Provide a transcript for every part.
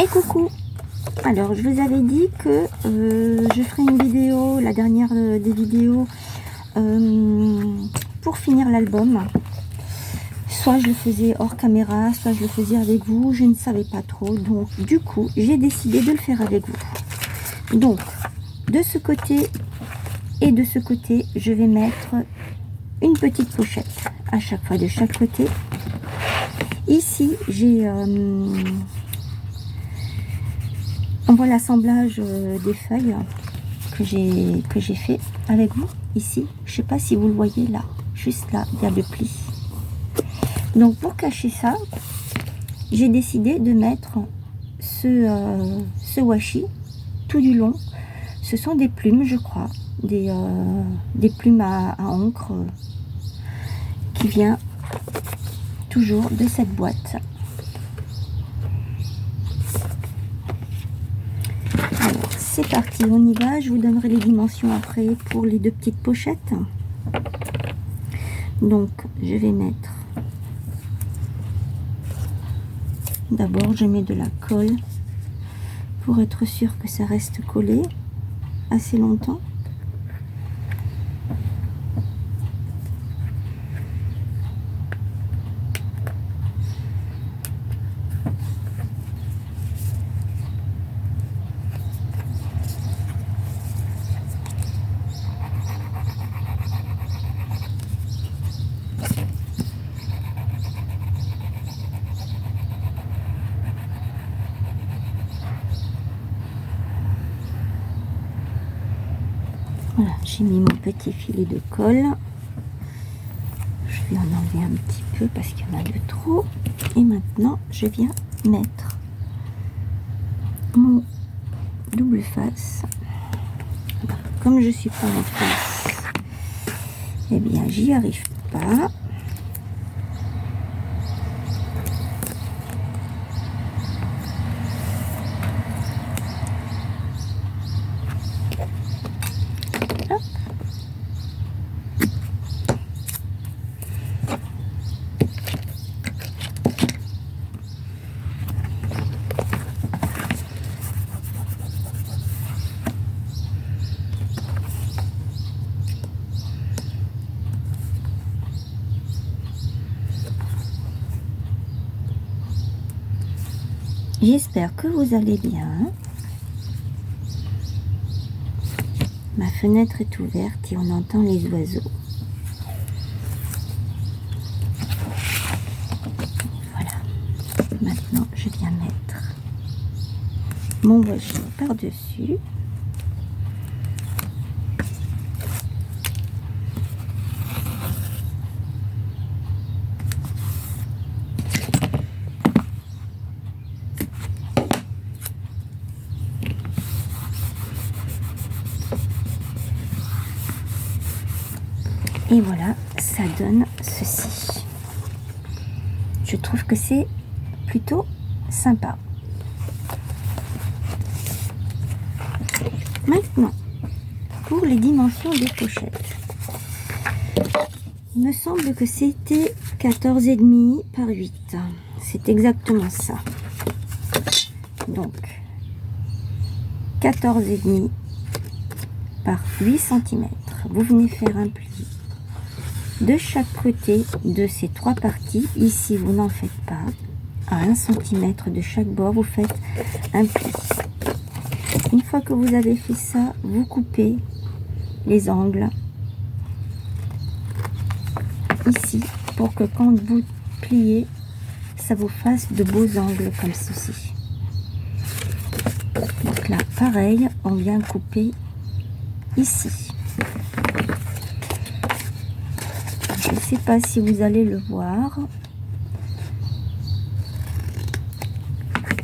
Et coucou. Alors je vous avais dit que je ferai une vidéo, la dernière des vidéos, pour finir l'album. Soit je le faisais hors caméra, soit je le faisais avec vous, je ne savais pas trop. Donc du coup j'ai décidé de le faire avec vous. Donc de ce côté et de ce côté, je vais mettre une petite pochette à chaque fois de chaque côté. Ici j'ai on voit l'assemblage des feuilles que j'ai fait avec vous ici. Je sais pas si vous le voyez là, juste là, il y a le pli. Donc pour cacher ça, j'ai décidé de mettre ce washi tout du long. Ce sont des plumes, je crois, des plumes à encre qui vient toujours de cette boîte. Alors c'est parti, on y va. Je vous donnerai les dimensions après pour les deux petites pochettes. Donc je vais mettre, d'abord je mets de la colle pour être sûr que ça reste collé assez longtemps. Voilà, j'ai mis mon petit filet de colle. Je vais en enlever un petit peu parce qu'il y en a de trop. Et maintenant, je viens mettre mon double face. Comme je suis pas en face, eh bien, j'y arrive pas. J'espère que vous allez bien. Ma fenêtre est ouverte et on entend les oiseaux. Voilà. Maintenant, je viens mettre mon washi par-dessus. Et voilà, ça donne ceci. Je trouve que c'est plutôt sympa. Maintenant, pour les dimensions des pochettes, il me semble que c'était 14,5 par 8. C'est exactement ça. Donc, 14,5 par 8 cm. Vous venez faire un pli de chaque côté de ces trois parties. Ici, vous n'en faites pas. À 1 cm de chaque bord, vous faites un pli. Une fois que vous avez fait ça, vous coupez les angles ici pour que quand vous pliez, ça vous fasse de beaux angles comme ceci. Donc là, pareil, on vient couper ici. Je ne sais pas si vous allez le voir.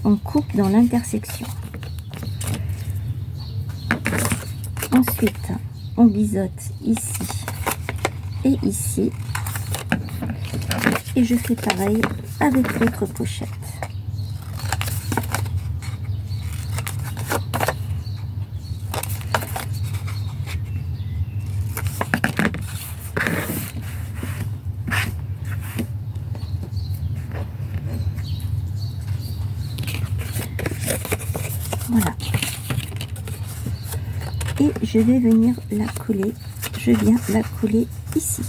On coupe dans l'intersection. Ensuite, on biseaute ici et ici. Et je fais pareil avec l'autre pochette. je vais venir la coller. Je viens la coller ici.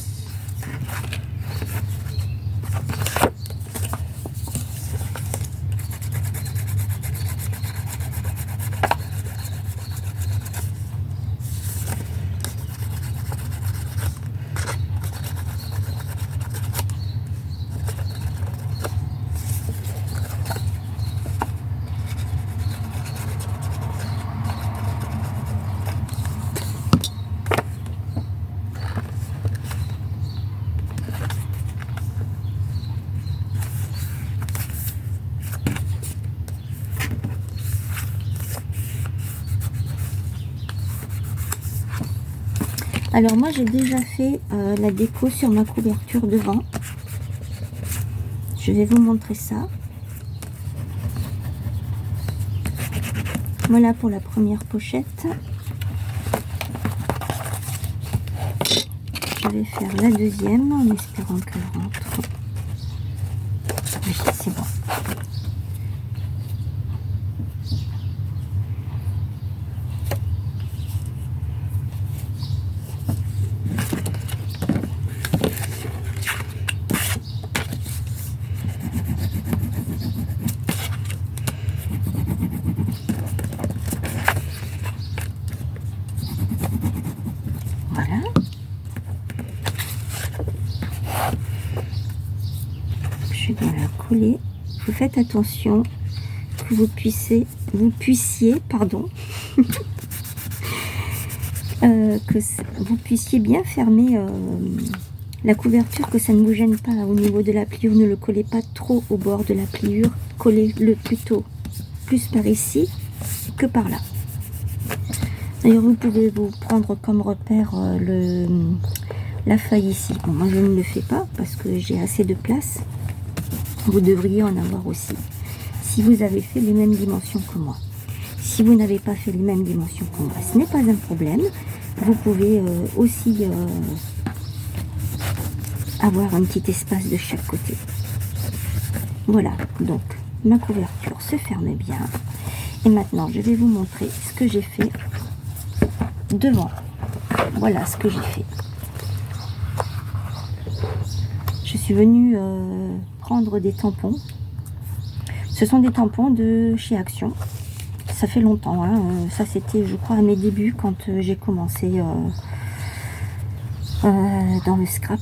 Alors moi j'ai déjà fait la déco sur ma couverture devant. Je vais vous montrer ça. Voilà pour la première pochette. Je vais faire la deuxième en espérant qu'elle rentre. Oui, c'est bon. Voilà. Je vais la coller. Vous faites attention que vous puissiez, pardon, que vous puissiez bien fermer la couverture, que ça ne vous gêne pas au niveau de la pliure. Ne le collez pas trop au bord de la pliure. Collez-le plutôt plus par ici que par là. D'ailleurs, vous pouvez vous prendre comme repère la feuille ici. Bon, moi, je ne le fais pas parce que j'ai assez de place. Vous devriez en avoir aussi si vous avez fait les mêmes dimensions que moi. Si vous n'avez pas fait les mêmes dimensions que moi, ce n'est pas un problème. Vous pouvez aussi avoir un petit espace de chaque côté. Voilà, donc ma couverture se ferme bien. Et maintenant, je vais vous montrer ce que j'ai fait devant. Voilà ce que j'ai fait. Je suis venue prendre des tampons. Ce sont des tampons de chez Action. Ça fait longtemps, hein. Ça c'était, je crois, à mes débuts quand j'ai commencé dans le scrap.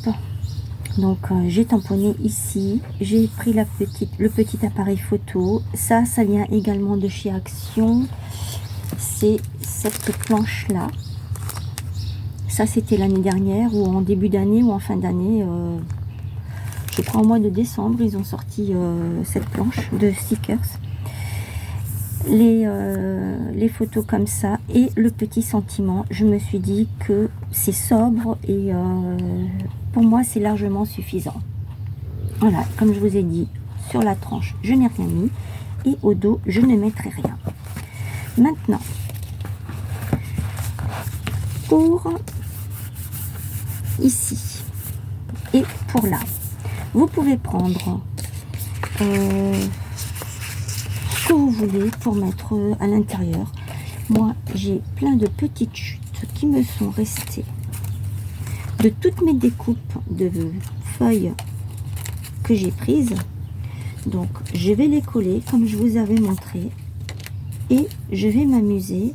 Donc j'ai tamponné ici, j'ai pris le petit appareil photo. Ça vient également de chez Action. C'est cette planche là. Ça c'était l'année dernière ou en début d'année ou en fin d'année. Je crois au mois de décembre, ils ont sorti cette planche de stickers. Les photos comme ça et le petit sentiment, je me suis dit que c'est sobre et pour moi c'est largement suffisant. Voilà, comme je vous ai dit, sur la tranche je n'ai rien mis et au dos je ne mettrai rien. Maintenant, pour ici et pour là, vous pouvez prendre ce que vous voulez pour mettre à l'intérieur. Moi, j'ai plein de petites chutes qui me sont restées de toutes mes découpes de feuilles que j'ai prises. Donc, je vais les coller comme je vous avais montré et je vais m'amuser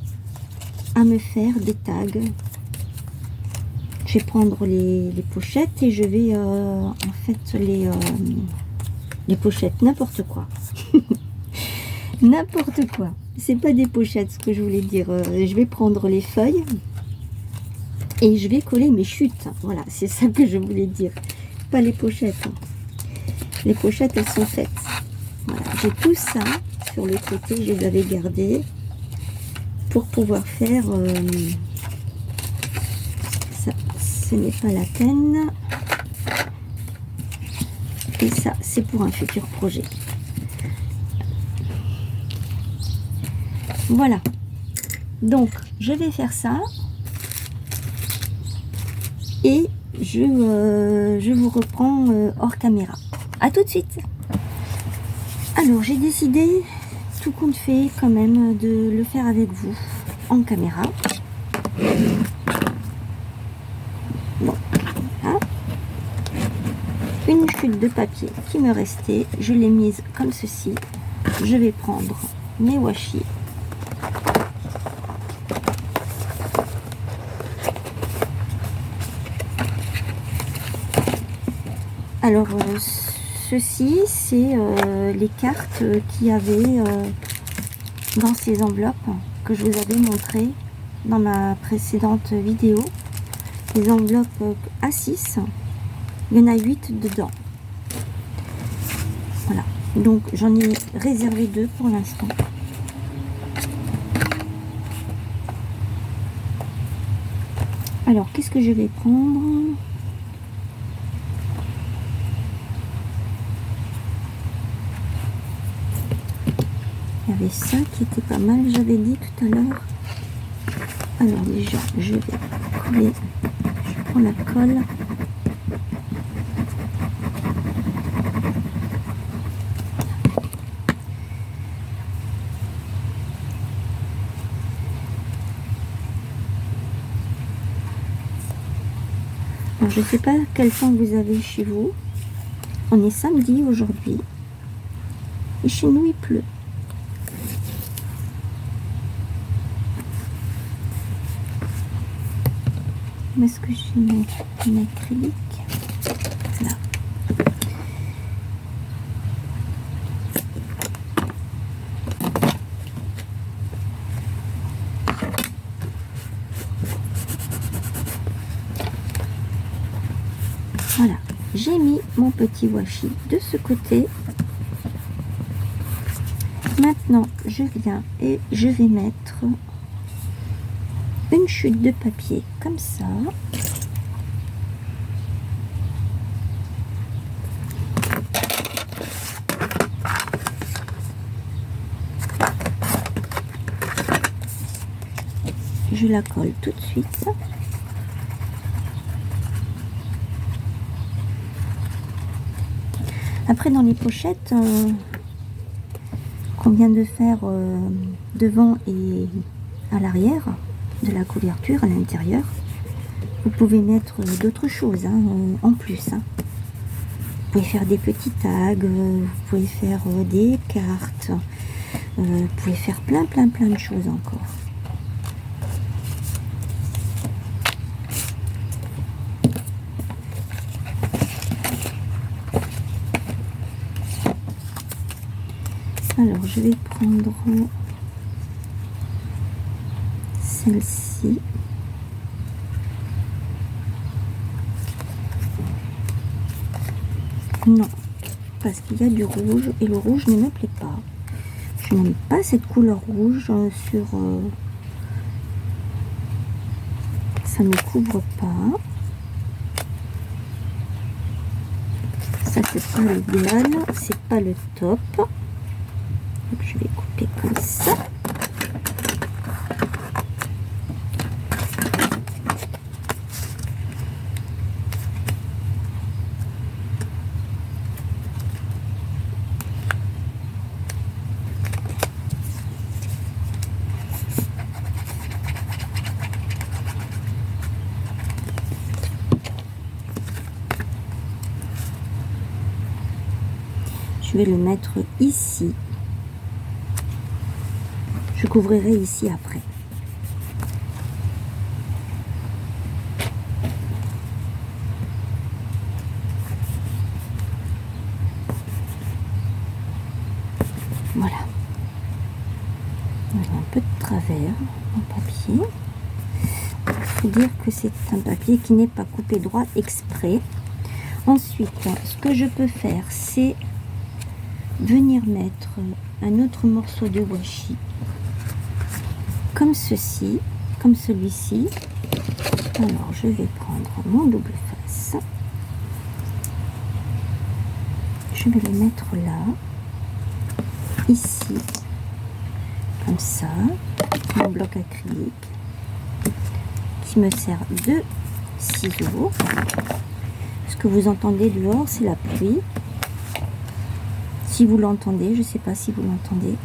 à me faire des tags. Je vais prendre les pochettes et je vais en fait les pochettes, n'importe quoi. N'importe quoi. C'est pas des pochettes ce que je voulais dire. Je vais prendre les feuilles et je vais coller mes chutes. Voilà, c'est ça que je voulais dire. Pas les pochettes. Les pochettes, elles sont faites. Voilà, j'ai tout ça sur le côté. Je les avais gardés pour pouvoir faire... ça, ce n'est pas la peine. Et ça, c'est pour un futur projet. Voilà. Donc, je vais faire ça. Et je vous reprends hors caméra. À tout de suite. Alors, j'ai décidé, tout compte fait, quand même, de le faire avec vous en caméra. Bon, voilà. Une chute de papier qui me restait, je l'ai mise comme ceci. Je vais prendre mes washi. Alors, ceci, c'est les cartes qu'il y avait dans ces enveloppes que je vous avais montré dans ma précédente vidéo. Les enveloppes A6, il y en a 8 dedans. Voilà, donc j'en ai réservé 2 pour l'instant. Alors, qu'est-ce que je vais prendre ? Il y avait ça qui était pas mal, j'avais dit tout à l'heure. Alors déjà, je vais coller, je prends la colle. Alors, je ne sais pas quel temps vous avez chez vous. On est samedi aujourd'hui. Et chez nous, il pleut. Où est-ce que j'ai mon acrylique? Là. Voilà, j'ai mis mon petit washi de ce côté. Maintenant, je viens et je vais mettre une chute de papier comme ça. Je la colle tout de suite. Après, dans les pochettes qu'on vient de faire devant et à l'arrière de la couverture, à l'intérieur, vous pouvez mettre d'autres choses en plus. Vous pouvez faire des petits tags, vous pouvez faire des cartes, vous pouvez faire plein de choses encore. Alors, je vais prendre celle-ci. Non, parce qu'il y a du rouge et le rouge ne me plaît pas. Je n'aime pas cette couleur rouge sur... ça ne couvre pas. Ça, c'est pas l'idéal, c'est pas le top. Donc, je vais couper comme ça. Je vais le mettre ici. Je couvrirai ici après. Voilà. Un peu de travers en papier. Il faut dire que c'est un papier qui n'est pas coupé droit exprès. Ensuite, ce que je peux faire, c'est venir mettre un autre morceau de washi comme ceci, comme celui-ci. Alors, je vais prendre mon double face. Je vais le mettre là, ici, comme ça. Mon bloc acrylique qui me sert de ciseaux. Ce que vous entendez dehors, c'est la pluie. Si vous l'entendez, je ne sais pas si vous l'entendez.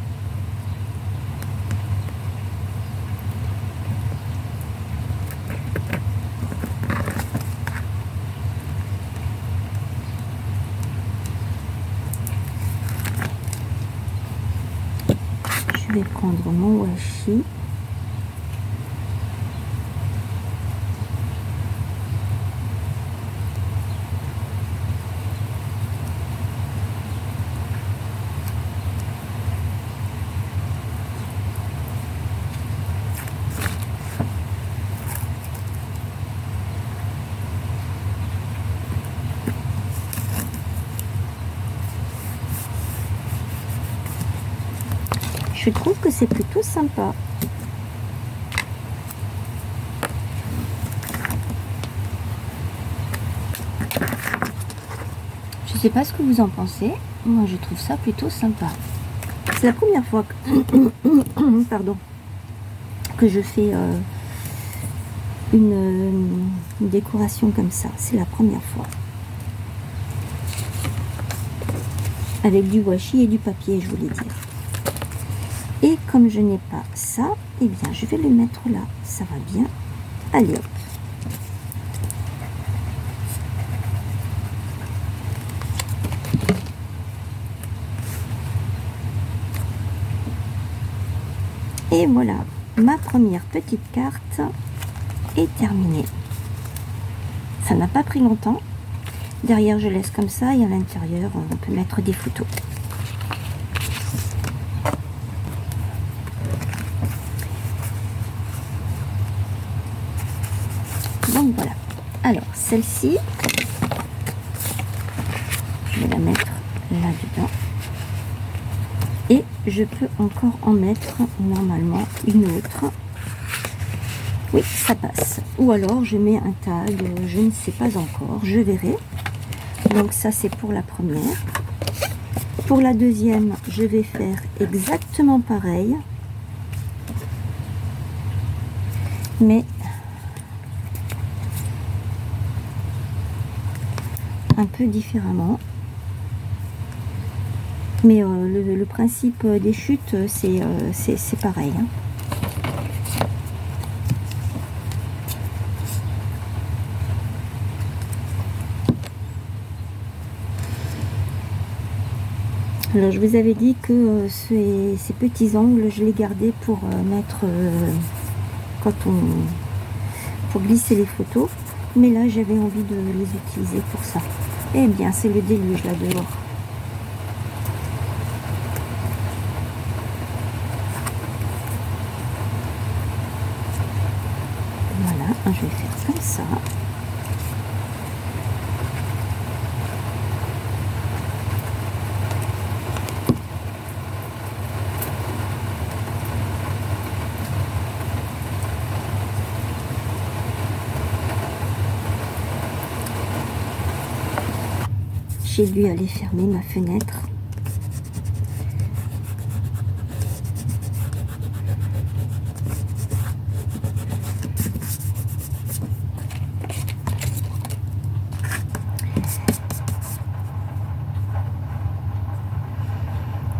vais prendre mon washi. Je trouve que c'est plutôt sympa. Je sais pas ce que vous en pensez. Moi, je trouve ça plutôt sympa. C'est la première fois que, pardon, que je fais une décoration comme ça. C'est la première fois. Avec du washi et du papier, je voulais dire. Et comme je n'ai pas ça, eh bien, je vais le mettre là. Ça va bien. Allez, hop. Et voilà, ma première petite carte est terminée. Ça n'a pas pris longtemps. Derrière, je laisse comme ça et à l'intérieur, on peut mettre des photos. Donc voilà. Alors, celle-ci, je vais la mettre là-dedans. Et je peux encore en mettre normalement une autre. Oui, ça passe. Ou alors je mets un tag, je ne sais pas encore, je verrai. Donc ça c'est pour la première. Pour la deuxième, je vais faire exactement pareil. Mais un peu différemment. Mais le principe des chutes, c'est pareil. Hein. Alors, je vous avais dit que ces petits angles, je les gardais pour mettre pour glisser les photos. Mais là, j'avais envie de les utiliser pour ça. Eh bien, c'est le déluge là dehors. Voilà, je vais faire comme ça. J'ai dû aller fermer ma fenêtre.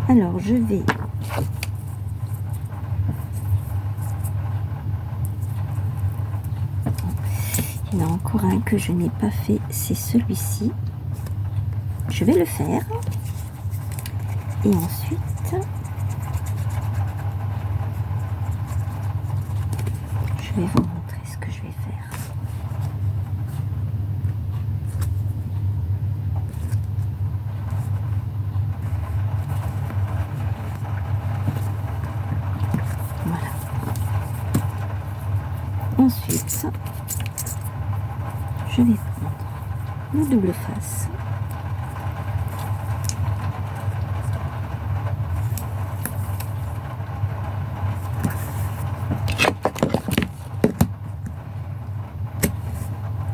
Alors, je vais il y en a encore un que je n'ai pas fait, c'est celui-ci. Je vais le faire. Et ensuite, je vais vous montrer ce que je vais faire. Voilà. Ensuite, je vais prendre le double face.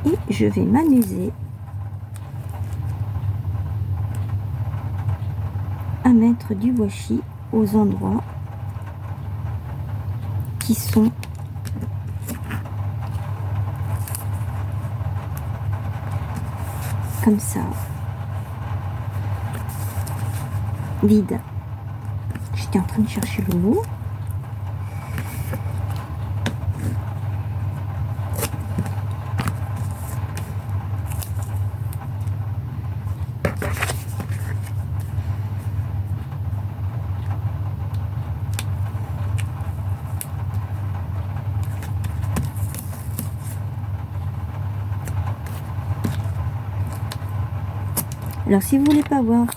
Et je vais m'amuser à mettre du washi aux endroits qui sont comme ça, vide. J'étais en train de chercher le mot. Alors si vous voulez pas voir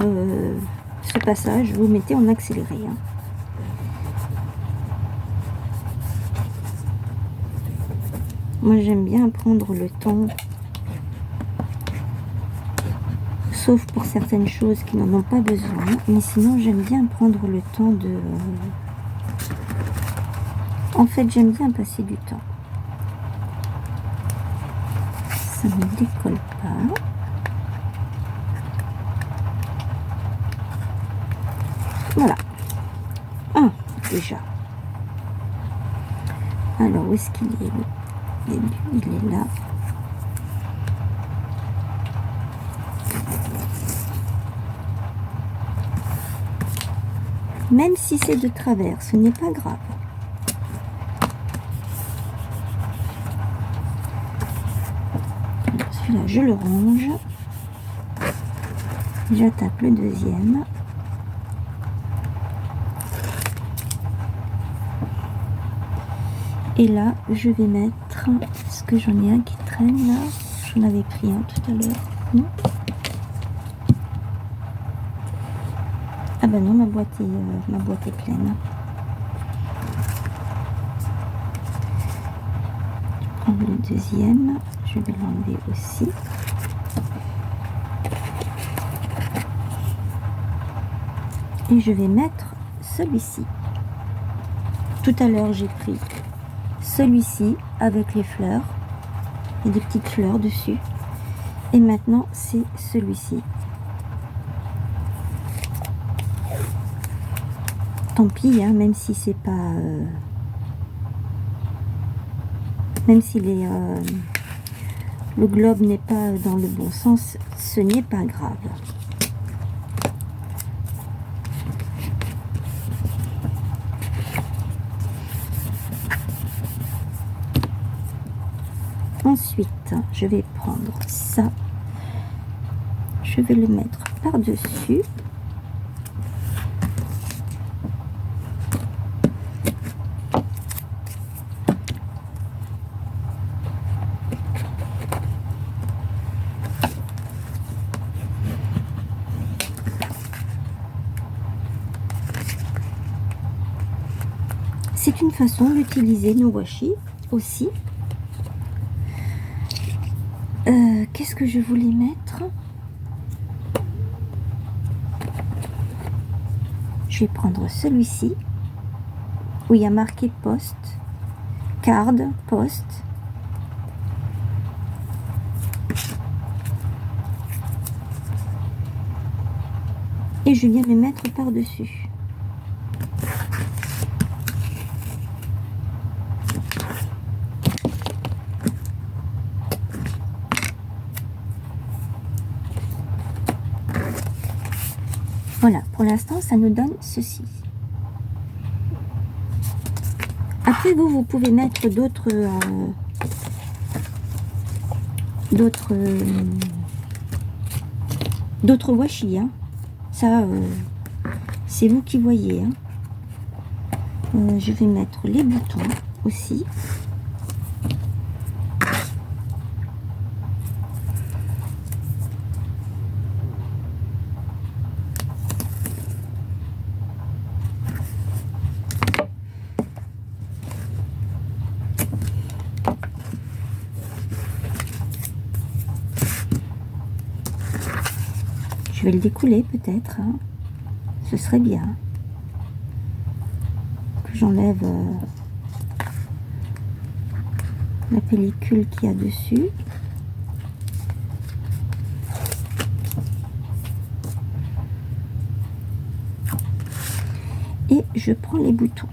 ce passage, vous mettez en accéléré. Hein. Moi j'aime bien prendre le temps, sauf pour certaines choses qui n'en ont pas besoin, mais sinon j'aime bien prendre le temps de... En fait j'aime bien passer du temps. Ça ne décolle pas. Voilà. Un déjà. Alors où est-ce qu'il est le début? Il est là. Même si c'est de travers, ce n'est pas grave. Celui-là, je le range. J'attaque le deuxième. Et là, je vais mettre... Est-ce que j'en ai un qui traîne là? J'en avais pris un tout à l'heure. Ah ben non, ma boîte est pleine. Je prends le deuxième. Je vais l'enlever aussi. Et je vais mettre celui-ci. Tout à l'heure, j'ai pris celui-ci avec les fleurs et des petites fleurs dessus. Et maintenant, c'est celui-ci. Tant pis, hein, même si c'est pas... même si le globe n'est pas dans le bon sens, ce n'est pas grave. Ensuite, je vais prendre ça. Je vais le mettre par-dessus. C'est une façon d'utiliser nos washi aussi. Qu'est-ce que je voulais mettre? Je vais prendre celui-ci où il y a marqué poste, card, poste. Et je viens le mettre par-dessus. Voilà, pour l'instant, ça nous donne ceci. Après, vous pouvez mettre d'autres washi. Hein. Ça, c'est vous qui voyez. Hein. Je vais mettre les boutons aussi. Je vais le découler peut-être, hein. Ce serait bien que j'enlève la pellicule qu'il y a dessus. Et je prends les boutons.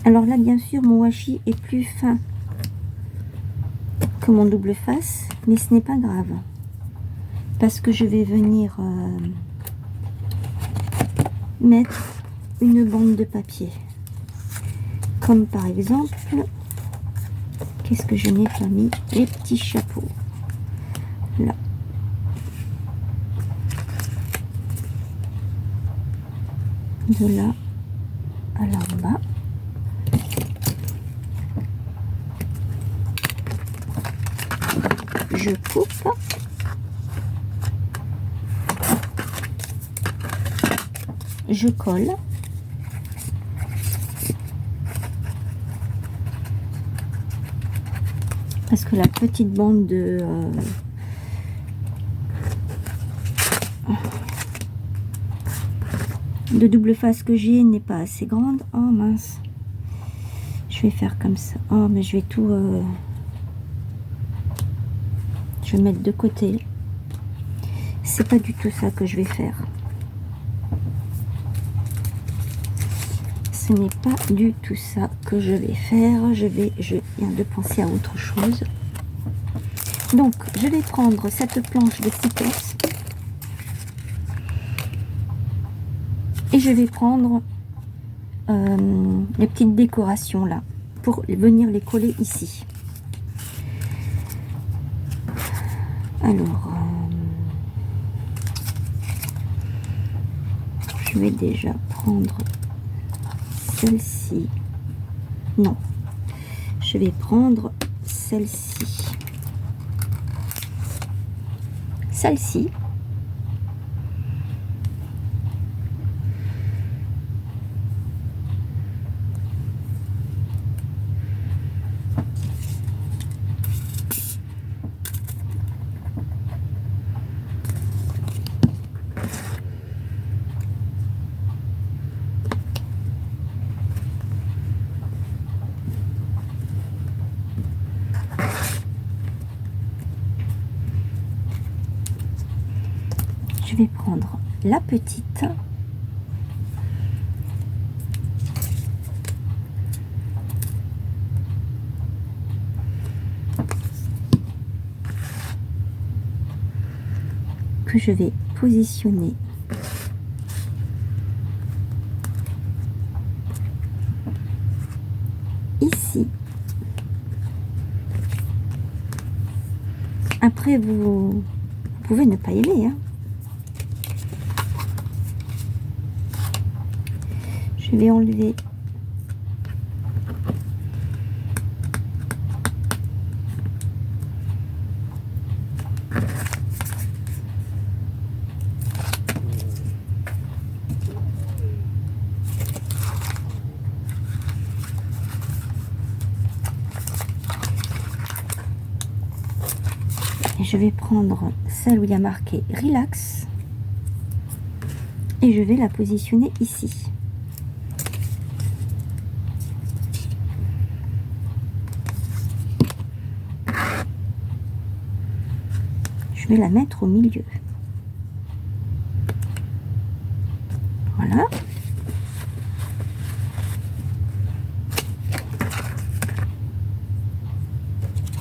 Alors là, bien sûr, mon washi est plus fin que mon double face, mais ce n'est pas grave. Parce que je vais venir mettre une bande de papier. Comme par exemple, qu'est-ce que je n'ai pas mis? Les petits chapeaux. Là. De là à là en bas. je coupe. Je colle. Parce que la petite bande de double face que j'ai n'est pas assez grande. Oh mince. Je vais faire comme ça. Oh mais je vais tout... je vais mettre de côté. C'est pas du tout ça que je vais faire. Ce n'est pas du tout ça que je vais faire. Je viens de penser à autre chose. Donc, je vais prendre cette planche de 6 pièces. Et je vais prendre les petites décorations là. Pour venir les coller ici. Alors, je vais déjà prendre celle-ci. Non, je vais prendre celle-ci. Celle-ci. Je vais prendre la petite que je vais positionner ici. Après, vous pouvez ne pas aimer, hein. Je vais enlever et je vais prendre celle où il y a marqué relax et je vais la positionner ici. Je vais la mettre au milieu. Voilà.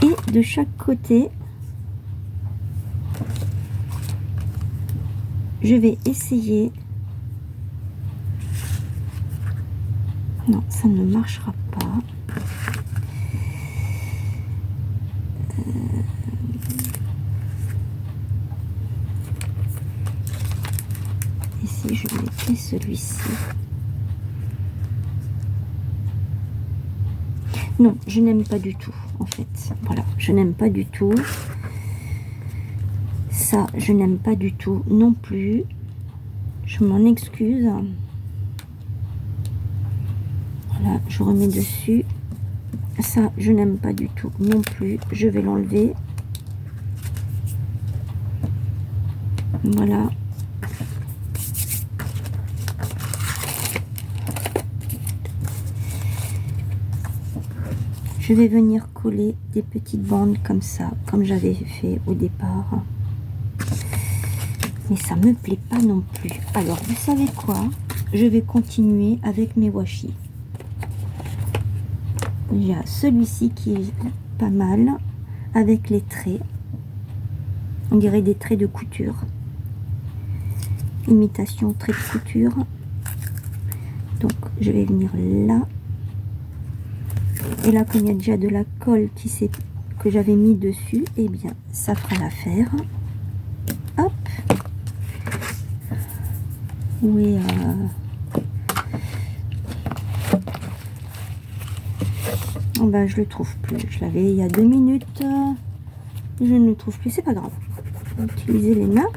Et de chaque côté, je vais essayer. Non, ça ne marchera pas. Ici, je mettais celui-ci. Non, je n'aime pas du tout, en fait. Voilà, je n'aime pas du tout. Ça, je n'aime pas du tout non plus. Je m'en excuse. Voilà, je remets dessus. Ça, je n'aime pas du tout non plus. Je vais l'enlever. Voilà. Je vais venir coller des petites bandes comme ça, comme j'avais fait au départ. Mais ça me plaît pas non plus. Alors, vous savez quoi? Je vais continuer avec mes washi. Il y a celui-ci qui est pas mal, avec les traits. On dirait des traits de couture. Imitation trait de couture. Donc, je vais venir là. Et là, comme il y a déjà de la colle que j'avais mis dessus, eh bien, ça fera l'affaire. Hop. Où est... Oh ben, je le trouve plus. Je l'avais il y a 2 minutes. Je ne le trouve plus, c'est pas grave. On va utiliser les mains.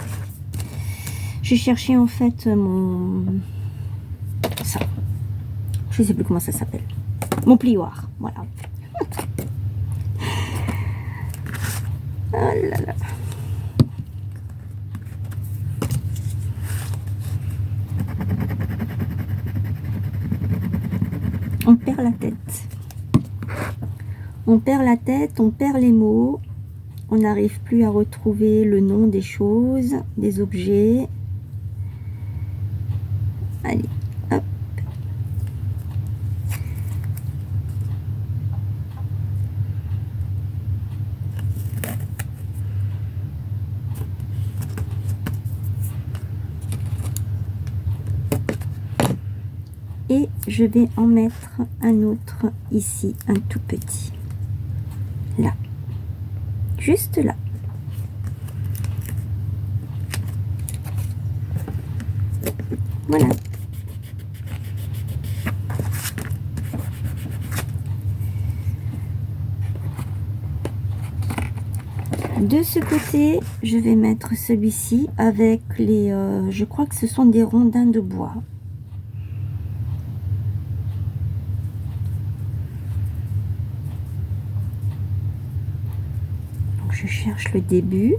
J'ai cherché en fait mon... ça. Je sais plus comment ça s'appelle. Mon plioir, voilà. Oh là là. On perd la tête. On perd la tête, on perd les mots. On n'arrive plus à retrouver le nom des choses, des objets. Allez, hop. Et je vais en mettre un autre ici, un tout petit. Là. Juste là. Voilà. De ce côté, je vais mettre celui-ci avec les... je crois que ce sont des rondins de bois. Donc, je cherche le début.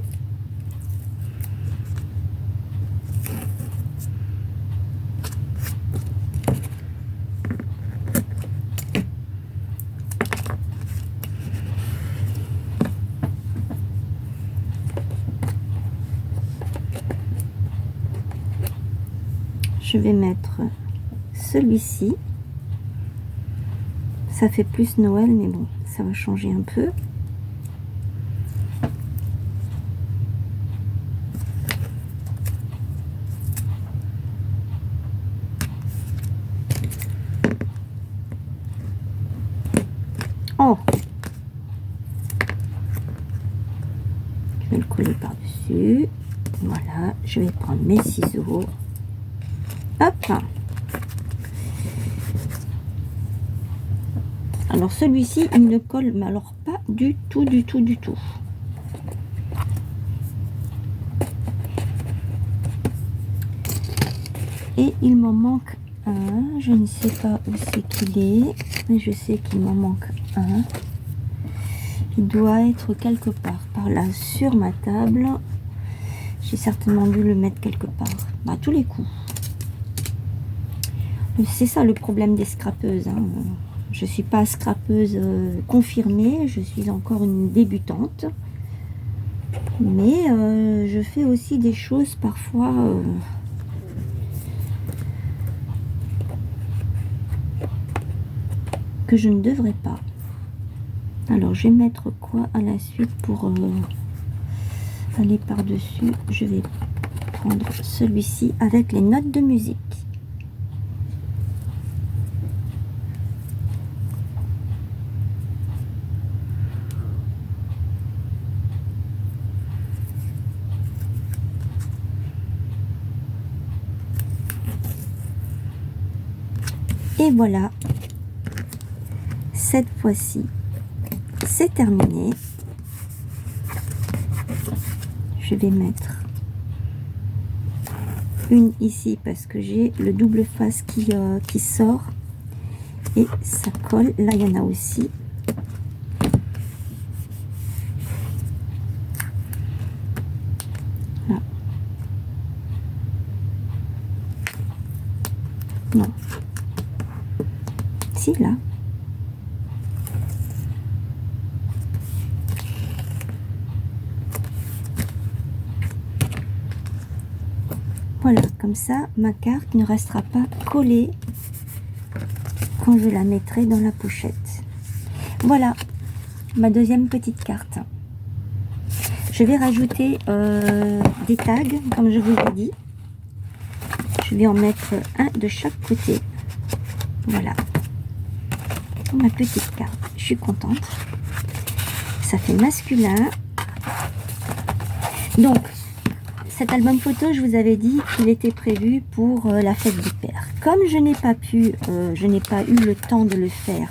Je vais mettre celui-ci. Ça fait plus Noël, mais bon, ça va changer un peu. Oh! Je vais le coller par-dessus. Voilà, je vais prendre mes ciseaux. Hop. Alors celui-ci, il ne colle, mais alors pas du tout, du tout, du tout. Et il m'en manque un. Je ne sais pas où c'est qu'il est, mais je sais qu'il m'en manque un. Il doit être quelque part par là sur ma table. J'ai certainement dû le mettre quelque part. À tous les coups. C'est ça le problème des scrapeuses. Hein. Je ne suis pas scrapeuse confirmée, je suis encore une débutante. Mais je fais aussi des choses parfois que je ne devrais pas. Alors je vais mettre quoi à la suite pour aller par-dessus. Je vais prendre celui-ci avec les notes de musique. Et voilà, cette fois-ci, c'est terminé. Je vais mettre une ici parce que j'ai le double face qui sort et ça colle. Là, il y en a aussi. Là. Non. Si, là. Voilà, comme ça, ma carte ne restera pas collée quand je la mettrai dans la pochette. Voilà, ma deuxième petite carte. Je vais rajouter des tags, comme je vous ai dit. Je vais en mettre un de chaque côté. Voilà. Ma petite carte. Je suis contente. Ça fait masculin. Donc, cet album photo, je vous avais dit qu'il était prévu pour la fête du père. Comme je n'ai pas pu, je n'ai pas eu le temps de le faire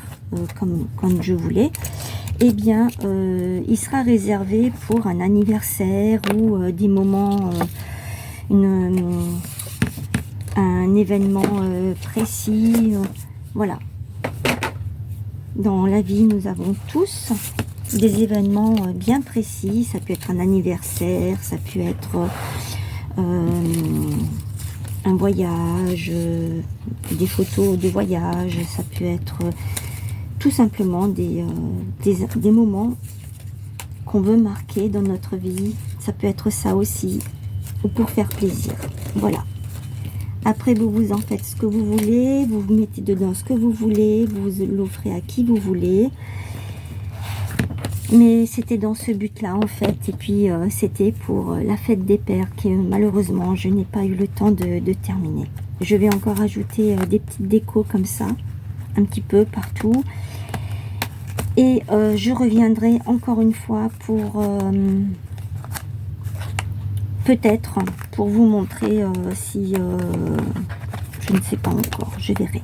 comme je voulais, eh bien, il sera réservé pour un anniversaire ou des moments, un événement précis. Voilà. Dans la vie, nous avons tous des événements bien précis. Ça peut être un anniversaire, ça peut être un voyage, des photos de voyage, ça peut être tout simplement des moments qu'on veut marquer dans notre vie. Ça peut être ça aussi, ou pour faire plaisir. Voilà. Après, vous vous en faites ce que vous voulez, vous vous mettez dedans ce que vous voulez, vous l'offrez à qui vous voulez. Mais c'était dans ce but-là, en fait. Et puis, c'était pour la fête des pères que, malheureusement, je n'ai pas eu le temps de terminer. Je vais encore ajouter des petites décos comme ça, un petit peu partout. Et je reviendrai encore une fois pour... peut-être pour vous montrer si... je ne sais pas encore, je verrai.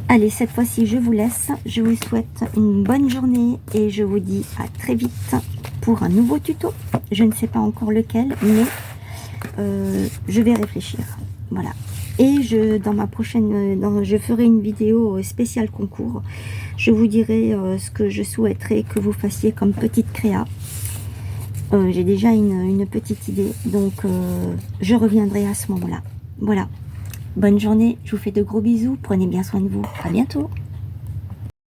Allez, cette fois-ci, je vous laisse. Je vous souhaite une bonne journée et je vous dis à très vite pour un nouveau tuto. Je ne sais pas encore lequel, mais je vais réfléchir. Voilà. Et dans ma prochaine... je ferai une vidéo spéciale concours. Je vous dirai ce que je souhaiterais que vous fassiez comme petite créa. J'ai déjà une petite idée, donc je reviendrai à ce moment-là. Voilà. Bonne journée, je vous fais de gros bisous, prenez bien soin de vous. À bientôt.